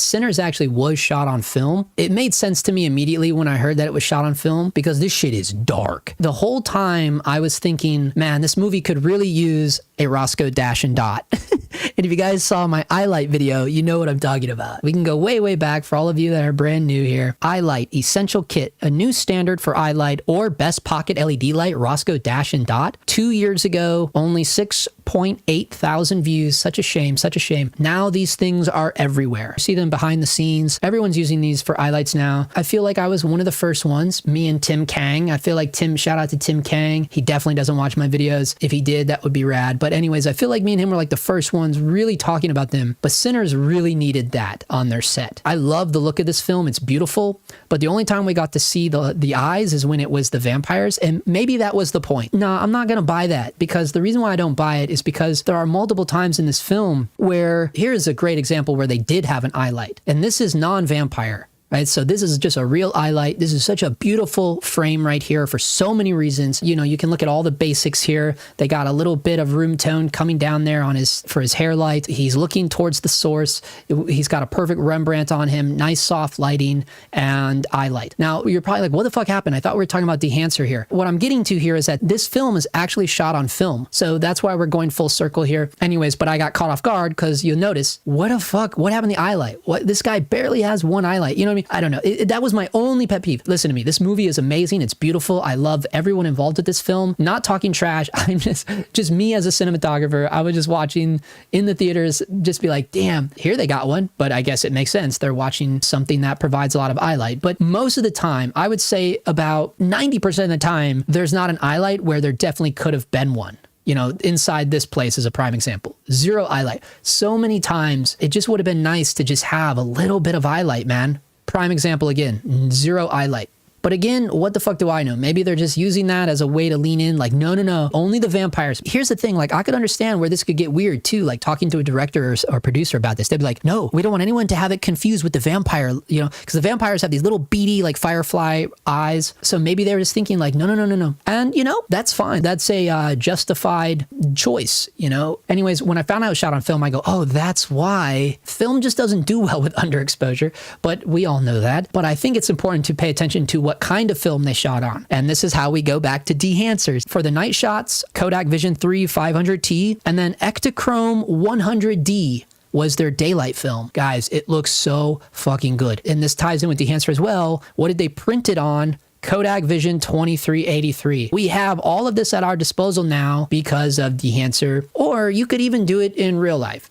Sinners actually was shot on film. It made sense to me immediately when I heard that it was shot on film because this shit is dark. The whole time I was thinking, man, this movie could really use a Roscoe dash and dot. And if you guys saw my iLight video, you know what I'm talking about. We can go way, way back for all of you that are brand new here. iLight Essential Kit, a new standard for iLight or best pocket LED light, Roscoe dash and dot. 2 years ago, only 6.8 thousand views. Such a shame, such a shame. Now these things are everywhere. You see them behind the scenes. Everyone's using these for iLights now. I feel like I was one of the first ones, me and Tim Kang. I feel like shout out to Tim Kang. He definitely doesn't watch my videos. If he did, that would be rad. But anyways, I feel like me and him were like the first ones really talking about them. But Sinners really needed that on their set. I love the look of this film. It's beautiful. But the only time we got to see the eyes is when it was the vampires. And maybe that was the point. No, I'm not going to buy that because the reason why I don't buy it is because there are multiple times in this film where here's a great example where they did have an eye light. And this is non-vampire. Right? So this is just a real eye light. This is such a beautiful frame right here for so many reasons. You know, you can look at all the basics here. They got a little bit of room tone coming down there on for his hair light. He's looking towards the source. He's got a perfect Rembrandt on him, nice soft lighting and eye light. Now you're probably like, what the fuck happened? I thought we were talking about dehancer here. What I'm getting to here is that this film is actually shot on film. So that's why we're going full circle here. Anyways, but I got caught off guard because you'll notice, what the fuck? What happened to the eye light? What? This guy barely has one eye light. You know what I mean? I don't know. That was my only pet peeve. Listen to me. This movie is amazing. It's beautiful. I love everyone involved with this film. Not talking trash. I'm just me as a cinematographer. I was just watching in the theaters, just be like, damn, here they got one. But I guess it makes sense. They're watching something that provides a lot of eye light. But most of the time, I would say about 90% of the time, there's not an eye light where there definitely could have been one. You know, inside this place is a prime example. Zero eye light. So many times, it just would have been nice to just have a little bit of eye light, man. Prime example again, zero eye light. But again, what the fuck do I know? Maybe they're just using that as a way to lean in like, no, only the vampires. Here's the thing, like I could understand where this could get weird too, like talking to a director or producer about this. They'd be like, no, we don't want anyone to have it confused with the vampire, you know, because the vampires have these little beady like firefly eyes. So maybe they're just thinking like, no. And you know, that's fine. That's a justified choice, you know? Anyways, when I found out it was shot on film, I go, oh, that's why film just doesn't do well with underexposure, but we all know that. But I think it's important to pay attention to what kind of film they shot on. And this is how we go back to dehancers. For the night shots, Kodak Vision 3 500T and then Ektachrome 100D was their daylight film. Guys, it looks so fucking good. And this ties in with dehancer as well. What did they print it on? Kodak Vision 2383. We have all of this at our disposal now because of dehancer, or you could even do it in real life.